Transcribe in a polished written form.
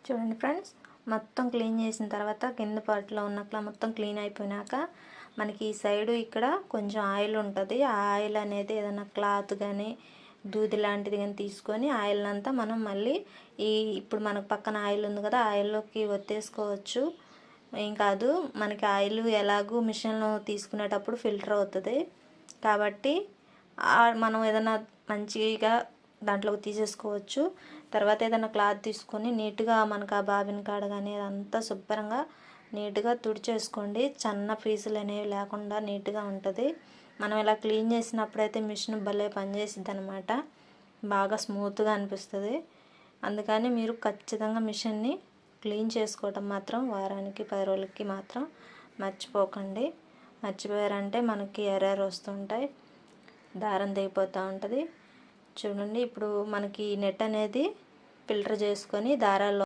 చూడండి ఫ్రెండ్స్, మొత్తం క్లీన్ చేసిన తర్వాత కింద పార్ట్లో ఉన్నట్లా మొత్తం క్లీన్ అయిపోయినాక మనకి ఈ సైడు ఇక్కడ కొంచెం ఆయిల్ ఉంటుంది. ఆ ఆయిల్ అనేది ఏదైనా క్లాత్ కానీ దూది లాంటిది కానీ తీసుకొని ఆయిల్ అంతా మనం మళ్ళీ ఇప్పుడు మనకు పక్కన ఆయిల్ ఉంది కదా, ఆయిల్లోకి ఒత్తేసుకోవచ్చు. ఏం కాదు, మనకి ఆయిల్ ఎలాగూ మిషన్లో తీసుకునేటప్పుడు ఫిల్టర్ అవుతుంది కాబట్టి మనం ఏదైనా మంచిగా దాంట్లోకి తీసేసుకోవచ్చు. తర్వాత ఏదైనా క్లాత్ తీసుకొని నీట్గా మనకు ఆ బాబిన్ కాడ కానీ అదంతా శుభ్రంగా నీట్గా తుడిచేసుకోండి. చిన్న పీసులు అనేవి లేకుండా నీట్గా ఉంటుంది. మనం ఇలా క్లీన్ చేసినప్పుడైతే మిషన్ భలే పనిచేసిద్ది అనమాట, బాగా స్మూత్గా అనిపిస్తుంది. అందుకని మీరు ఖచ్చితంగా మిషన్ని క్లీన్ చేసుకోవటం మాత్రం వారానికి 10 రోజులకి మాత్రం మర్చిపోకండి. మర్చిపోయారంటే మనకి ఎర్రర్ వస్తుంటాయి, దారం తెగిపోతూ ఉంటుంది. చూడండి, ఇప్పుడు మనకి నెట్ అనేది ఫిల్టర్ చేసుకొని దారాల్లో